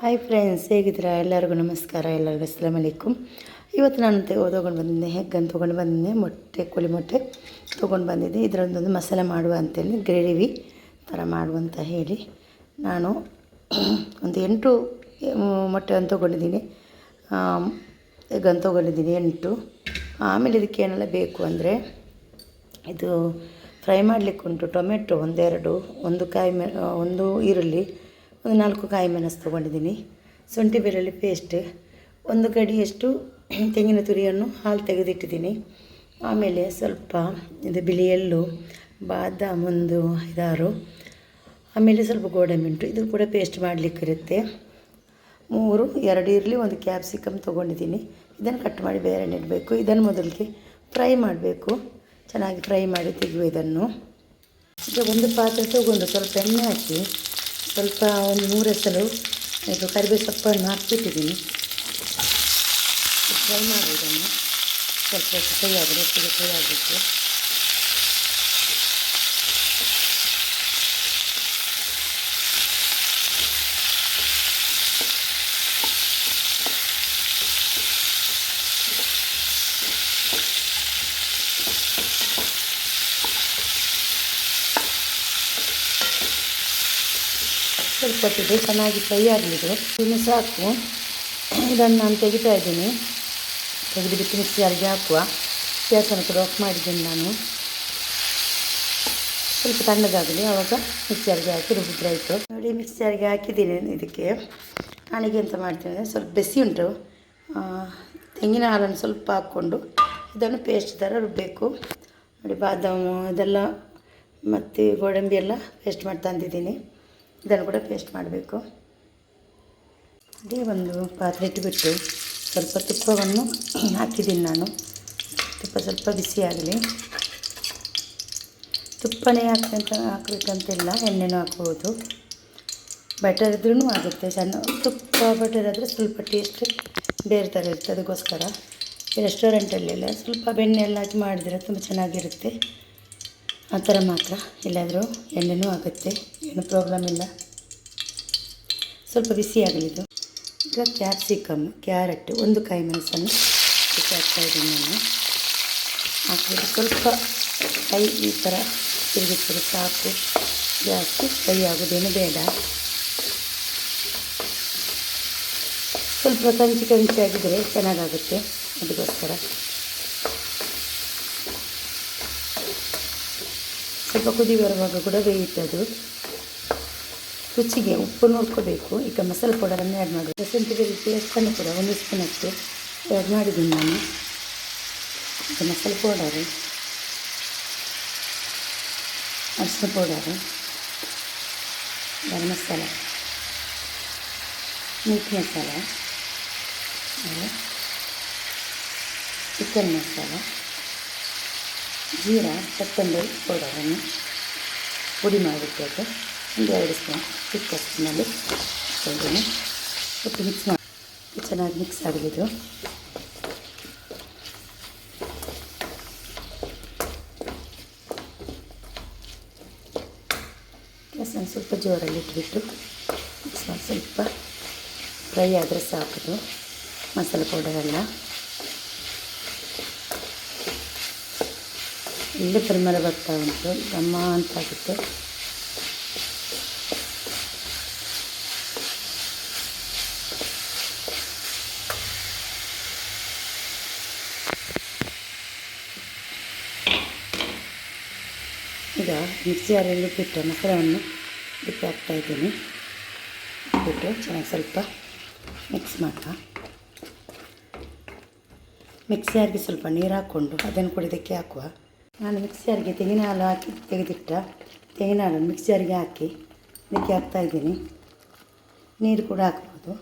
Hi friends, ಹೇಗಿದ್ದೀರಾ? ಎಲ್ಲರಿಗೂ ನಮಸ್ಕಾರ, ಎಲ್ಲರಿಗೂ ಅಸ್ಸಲಾಮು ಅಲೈಕುಮ್. ಇವತ್ತು ನಾನು ತೊಗೊಂಡು ಬಂದಿದ್ದೆ, ಹೆಗ್ಗನ್ನು ತೊಗೊಂಡು ಬಂದಿದ್ದೆ, ಕೋಳಿ ಮೊಟ್ಟೆ ತೊಗೊಂಡು ಬಂದಿದ್ದೆ. ಇದರದ್ದೊಂದು ಮಸಾಲೆ ಮಾಡುವ ಅಂತೇಳಿ, ಗ್ರೇವಿ ಥರ ಮಾಡುವಂತ ಹೇಳಿ ನಾನು ಒಂದು 8 ಮೊಟ್ಟೆಯನ್ನು ತೊಗೊಂಡಿದ್ದೀನಿ, ಎಗ್ಗನ್ನು ತೊಗೊಂಡಿದ್ದೀನಿ 8. ಆಮೇಲೆ ಇದಕ್ಕೆ ಏನೆಲ್ಲ ಬೇಕು ಅಂದರೆ, ಇದು ಫ್ರೈ ಮಾಡಲಿಕ್ಕೆ ಉಂಟು ಟೊಮೆಟೊ ಒಂದು ಈರುಳ್ಳಿ, ಒಂದು 4 ಕಾಯಿ ಮೆಣಸು ತೊಗೊಂಡಿದ್ದೀನಿ, ಶುಂಠಿ ಬೆಳ್ಳುಳ್ಳಿ ಪೇಸ್ಟ್, ಒಂದು ಗಡಿಯಷ್ಟು ತೆಂಗಿನ ತುರಿಯನ್ನು ಹಾಲು ತೆಗೆದಿಟ್ಟಿದ್ದೀನಿ. ಆಮೇಲೆ ಸ್ವಲ್ಪ ಇದು ಬಿಳಿ ಎಳ್ಳು, ಬಾದಾಮ್ ಒಂದು 5-6, ಆಮೇಲೆ ಸ್ವಲ್ಪ ಗೋಡಂಬಿ ಉಂಟು, ಇದು ಕೂಡ ಪೇಸ್ಟ್ ಮಾಡಲಿಕ್ಕಿರುತ್ತೆ. 2 ಈರುಳ್ಳಿ, ಒಂದು ಕ್ಯಾಪ್ಸಿಕಮ್ ತೊಗೊಂಡಿದ್ದೀನಿ. ಇದನ್ನು ಕಟ್ ಮಾಡಿ ಬೇರೆ ಇಡಬೇಕು. ಇದನ್ನು ಮೊದಲಿಗೆ ಫ್ರೈ ಮಾಡಬೇಕು, ಚೆನ್ನಾಗಿ ಫ್ರೈ ಮಾಡಿ ತೆಗೆಯುವ ಇದನ್ನು. ಈಗ ಒಂದು ಪಾತ್ರೆ ತೊಗೊಂಡು ಸ್ವಲ್ಪ ಎಣ್ಣೆ ಹಾಕಿ, ಸ್ವಲ್ಪ ಒಂದು 3 ಎಸಳು ಇದು ಕರಿಬೇವು ಸೊಪ್ಪನ್ನು ಹಾಕಿಟ್ಟಿದ್ದೀನಿ. ಫ್ರೈ ಮಾಡೋದನ್ನು ಸ್ವಲ್ಪ ಫ್ರೈ ಆಗಲಿ, ಒಟ್ಟಿಗೆ ಫ್ರೈ ಆಗಬೇಕು. ಸ್ವಲ್ಪ ಹೊತ್ತಿಗೆ ಚೆನ್ನಾಗಿ ಫ್ರೈ ಆಗಲಿದೆ, ಇನ್ನು ಸಾಕು. ಇದನ್ನು ನಾನು ತೆಗಿತಾ ಇದ್ದೀನಿ, ತೆಗೆದುಬಿಟ್ಟು ಮಿಕ್ಸಿಯಾರಿಗೆ ಹಾಕುವ. ಗ್ಯಾಸನ್ನು ಕೂಡ ಆಫ್ ಮಾಡಿದ್ದೀನಿ ನಾನು. ಸ್ವಲ್ಪ ತಣ್ಣಗಾಗಲಿ, ಆವಾಗ ಮಿಕ್ಸಿಯಾರಿಗೆ ಹಾಕಿ ರುಬ್ಬಿದ್ರಾಯಿತು. ನೋಡಿ, ಮಿಕ್ಸಿಯಾರಿಗೆ ಹಾಕಿದ್ದೀನಿ. ಇದಕ್ಕೆ ನಾನೀಗ ಎಂತ ಮಾಡ್ತೀನಿ ಅಂದರೆ, ಸ್ವಲ್ಪ ಬೆಸಿ ಉಂಟು, ತೆಂಗಿನ ಹಾಲನ್ನು ಸ್ವಲ್ಪ ಹಾಕ್ಕೊಂಡು ಇದನ್ನು ಪೇಸ್ಟ್ ಥರ ರುಬ್ಬಬೇಕು. ನೋಡಿ, ಬಾದಾಮು ಇದೆಲ್ಲ ಮತ್ತು ಗೋಡಂಬಿ ಎಲ್ಲ ಪೇಸ್ಟ್ ಮಾಡಿ ತಂದಿದ್ದೀನಿ. ಇದನ್ನು ಕೂಡ ಪೇಸ್ಟ್ ಮಾಡಬೇಕು. ಅದೇ ಒಂದು ಪಾತ್ರೆ ಇಟ್ಟುಬಿಟ್ಟು ಸ್ವಲ್ಪ ತುಪ್ಪವನ್ನು ಹಾಕಿದ್ದೀನಿ ನಾನು. ತುಪ್ಪ ಸ್ವಲ್ಪ ಬಿಸಿ ಆಗಲಿ. ತುಪ್ಪನೇ ಹಾಕಬೇಕಂತಿಲ್ಲ, ಎಣ್ಣೆನೂ ಹಾಕ್ಬೋದು. ಬಟರ್ ಇದ್ರೂ ಆಗುತ್ತೆ. ಸಣ್ಣ ತುಪ್ಪ ಬಟರ್ ಆದರೆ ಸ್ವಲ್ಪ ಟೇಸ್ಟ್ ಬೇರೆ ಥರ ಇರುತ್ತೆ. ಅದಕ್ಕೋಸ್ಕರ ಈ ರೆಸ್ಟೋರೆಂಟಲ್ಲೆಲ್ಲ ಸ್ವಲ್ಪ ಬೆಣ್ಣೆ ಎಲ್ಲ ಹಾಕಿ ಮಾಡಿದರೆ ತುಂಬ ಚೆನ್ನಾಗಿರುತ್ತೆ. ಆ ಥರ ಮಾತ್ರ, ಇಲ್ಲಾದರೂ ಎಣ್ಣೆನೂ ಆಗುತ್ತೆ, ಏನು ಪ್ರಾಬ್ಲಮ್ ಇಲ್ಲ. ಸ್ವಲ್ಪ ಬಿಸಿ ಆಗಲಿದ್ದು. ಈಗ ಕ್ಯಾಪ್ಸಿಕಮ್, ಕ್ಯಾರೆಟ್, ಒಂದು ಕಾಯಿ ಮೆಣಸನ್ನು ಹಾಕ್ತಾಯಿದ್ದೀನಿ ನಾನು. ಹಾಕಿಬಿಟ್ಟು ಸ್ವಲ್ಪ ಫ್ರೈ ಈ ಥರ ತಿರುಗಿಸಿದ್ರೆ ಸಾಕು, ಜಾಸ್ತಿ ಫ್ರೈ ಆಗೋದೇನು ಬೇಡ. ಸ್ವಲ್ಪ ಕಂಚಿ ಆಗಿದ್ದರೆ ಚೆನ್ನಾಗಾಗುತ್ತೆ, ಅದಕ್ಕೋಸ್ಕರ ಸ್ವಲ್ಪ ಕುದಿ ಬರುವಾಗ ಕೂಡ ಬೇಯುತ್ತದು. ರುಚಿಗೆ ಉಪ್ಪು ನೋಡ್ಕೋಬೇಕು. ಈಗ ಮಸಾಲೆ ಪೌಡರನ್ನು ಆ್ಯಡ್ ಮಾಡಬೇಕು. ಶುಂಠಿ ಬೆಳ್ಳುಳ್ಳಿ ಪೇಸ್ಟನ್ನು ಕೂಡ 1 ಸ್ಪೂನಷ್ಟು ಆ್ಯಡ್ ಮಾಡಿದ್ದೀನಿ ನಾನು. ಈಗ ಮಸಾಲೆ ಪೌಡರು, ಅರಿಶಿನ powder, garam masala, meet masala, chicken masala, jeera, ಕೊತ್ತಂಬರಿ ಪೌಡರನ್ನು ಪುಡಿ ಮಾಡಿಬಿಟ್ಟು ಒಂದು 2 ಸ್ಪೂನ್ ಚಿಕ್ಕ ಸ್ಪೂನಲ್ಲಿ ಹಾಕ್ತಿದ್ದೀನಿ. ಒಟ್ಟು ಮಿಕ್ಸ್ ಮಾಡಿ ಚೆನ್ನಾಗಿ ಮಿಕ್ಸ್ ಆಗಲಿದ್ದು. ಗ್ಯಾಸನ್ನು ಸ್ವಲ್ಪ ಜೋರಲ್ಲಿ ಇಟ್ಬಿಟ್ಟು ಸ್ವಲ್ಪ ಫ್ರೈ ಆದರೆ ಸಾಕೋದು ಮಸಾಲೆ ಪೌಡರೆಲ್ಲ. ಇಲ್ಲೇ ಪರಿಮಳ ಬರ್ತಾ ಉಂಟು, ಘಮ ಅಂತಾಗುತ್ತೆ. ಈಗ ಮಿಕ್ಸಿಯಲ್ಲಿ ಬಿಟ್ಟು ಮಸಾಲೆಯನ್ನು ಇದಕ್ಕೆ ಹಾಕ್ತಾಯಿದ್ದೀನಿ. ಬಿಟ್ಟು ಚೆನ್ನಾಗಿ ಸ್ವಲ್ಪ ಮಿಕ್ಸ್ ಮಾಡುವ. ಮಿಕ್ಸಿಯಾರಿಗೆ ಸ್ವಲ್ಪ ನೀರು ಹಾಕ್ಕೊಂಡು ಅದನ್ನು ಕೂಡ ಇದಕ್ಕೆ ಹಾಕುವ. ನಾನು ಮಿಕ್ಸಿಯಾರಿಗೆ ತೆಂಗಿನ ಹಾಲು ಹಾಕಿ ತೆಗೆದಿಟ್ಟ ತೆಂಗಿನ ಹಾಲನ್ನು ಮಿಕ್ಸಿಯಾರಿಗೆ ಹಾಕಿ ಇದಕ್ಕೆ ಹಾಕ್ತಾಯಿದ್ದೀನಿ. ನೀರು ಕೂಡ ಹಾಕ್ಬೋದು.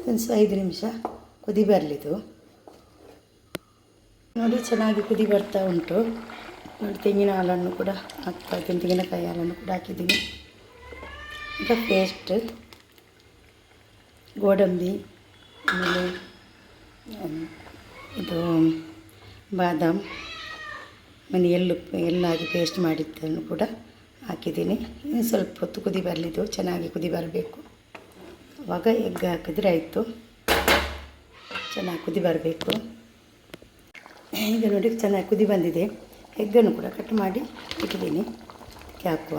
ಒಂದು 5 ನಿಮಿಷ ಕುದಿ ಬರಲಿದ್ದು. ನೋಡಿ, ಚೆನ್ನಾಗಿ ಕುದಿ ಬರ್ತಾ ಉಂಟು. ನೋಡಿ, ತೆಂಗಿನ ಹಾಲನ್ನು ಕೂಡ ಹಾಕ್ತಾಯಿದ್ದೀನಿ, ತೆಂಗಿನಕಾಯಿ ಹಾಲನ್ನು ಕೂಡ ಹಾಕಿದ್ದೀನಿ. ಈಗ ಪೇಸ್ಟ್, ಗೋಡಂಬಿ, ಆಮೇಲೆ ಇದು ಬಾದಾಮ್, ಆಮೇಲೆ ಎಳ್ಳು ಹಾಕಿ ಪೇಸ್ಟ್ ಮಾಡಿದ್ದನ್ನು ಕೂಡ ಹಾಕಿದ್ದೀನಿ. ಇನ್ನು ಸ್ವಲ್ಪ ಹೊತ್ತು ಕುದಿ ಬರಲಿದ್ದು, ಚೆನ್ನಾಗಿ ಕುದಿ ಬರಬೇಕು. ಆವಾಗ ಎಗ್ ಹಾಕಿದ್ರೆ ಆಯಿತು. ಚೆನ್ನಾಗಿ ಕುದಿ ಬರಬೇಕು. ಈಗ ನೋಡಿ ಚೆನ್ನಾಗಿ ಕುದಿ ಬಂದಿದೆ. ಎಗ್ಗನ್ನು ಕೂಡ ಕಟ್ ಮಾಡಿ ಇಟ್ಟಿದ್ದೀನಿ. ಅದಕ್ಕೆ ಹಾಕುವ.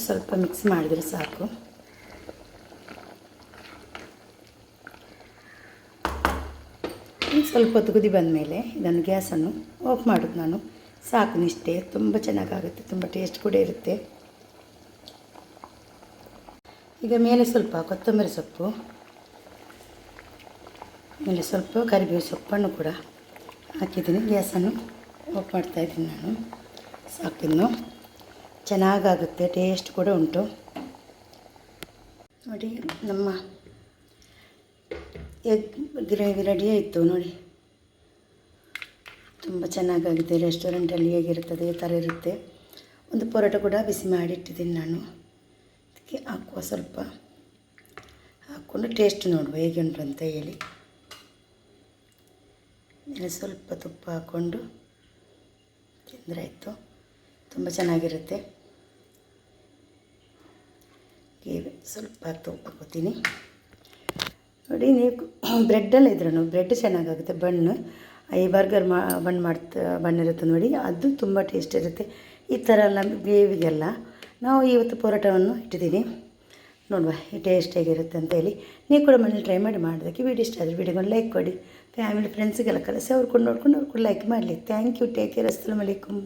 ಸ್ವಲ್ಪ ಮಿಕ್ಸ್ ಮಾಡಿದರೆ ಸಾಕು. ಸ್ವಲ್ಪ ಹೊತ್ತು ಕುದಿ ಬಂದ ಮೇಲೆ ಇದನ್ನು ಗ್ಯಾಸನ್ನು ಆಫ್ ಮಾಡೋದು ನಾನು. ಸಾಕು ಇಷ್ಟೇ. ತುಂಬ ಚೆನ್ನಾಗಾಗುತ್ತೆ, ತುಂಬ ಟೇಸ್ಟ್ ಕೂಡ ಇರುತ್ತೆ. ಈಗ ಮೇಲೆ ಸ್ವಲ್ಪ ಕೊತ್ತಂಬರಿ ಸೊಪ್ಪು, ಮೇಲೆ ಸ್ವಲ್ಪ ಕರಿಬೇವು ಸೊಪ್ಪನ್ನು ಕೂಡ ಹಾಕಿದ್ದೀನಿ. ಗ್ಯಾಸನ್ನು ಆಫ್ ಮಾಡ್ತಾಯಿದ್ದೀನಿ ನಾನು. ಸಾಕಿನ್ನು ಚೆನ್ನಾಗಾಗುತ್ತೆ, ಟೇಸ್ಟ್ ಕೂಡ ಉಂಟು. ನೋಡಿ ನಮ್ಮ ಎಗ್ ಗ್ರೇವಿ ರೆಡಿ ಆಯಿತು ನೋಡಿ. ತುಂಬ ಚೆನ್ನಾಗಾಗಿದೆ. ರೆಸ್ಟೋರೆಂಟಲ್ಲಿ ಹೇಗಿರ್ತದೆ ಈ ಥರ ಇರುತ್ತೆ. ಒಂದು ಪರೋಟ ಕೂಡ ಬಿಸಿ ಮಾಡಿಟ್ಟಿದ್ದೀನಿ ನಾನು. ಅದಕ್ಕೆ ಹಾಕುವ. ಸ್ವಲ್ಪ ಹಾಕ್ಕೊಂಡು ಟೇಸ್ಟ್ ನೋಡುವ ಹೇಗೆ ಉಂಟು ಅಂತ ಹೇಳಿ. ಸ್ವಲ್ಪ ತುಪ್ಪ ಹಾಕ್ಕೊಂಡು ತಿಂದರೆ ಆಯಿತು. ತುಂಬ ಚೆನ್ನಾಗಿರುತ್ತೆ. ಸ್ವಲ್ಪ ತುಪ್ಪ ಹಾಕೋತೀನಿ ನೋಡಿ. ನೀವು ಬ್ರೆಡ್ಡೆಲ್ಲ ಇದ್ರೂ ಬ್ರೆಡ್ ಚೆನ್ನಾಗಾಗುತ್ತೆ. ಬಣ್ಣು ಈ ಬರ್ಗರ್ ಬಣ್ಣಿರುತ್ತೆ ನೋಡಿ, ಅದು ತುಂಬ ಟೇಸ್ಟ್ ಇರುತ್ತೆ. ಈ ಥರ ಎಲ್ಲ ಗ್ರೇವಿಗೆಲ್ಲ ನಾವು ಇವತ್ತು ಪರೋಟವನ್ನು ಇಟ್ಟಿದ್ದೀನಿ. ನೋಡುವ ಈ ಟೇಸ್ಟ್ ಹೇಗಿರುತ್ತೆ ಅಂತೇಳಿ. ನೀವು ಕೂಡ ಮನೇಲಿ ಟ್ರೈ ಮಾಡಿ ಮಾಡೋದಕ್ಕೆ. ವಿಡಿಯೋ ಇಷ್ಟ ಆದರೆ ವಿಡಿಯೋಗೊಂದು ಲೈಕ್ ಕೊಡಿ. ಫ್ಯಾಮಿಲಿ ಫ್ರೆಂಡ್ಸಿಗೆಲ್ಲ ಕಳಿಸಿ ಅವ್ರು ಕೂಡ ನೋಡ್ಕೊಂಡು ಅವ್ರು ಕೂಡ ಲೈಕ್ ಮಾಡಲಿ. Thank you. Take care. ಅಸ್ಸಲಾಮು ಅಲೈಕುಮ್.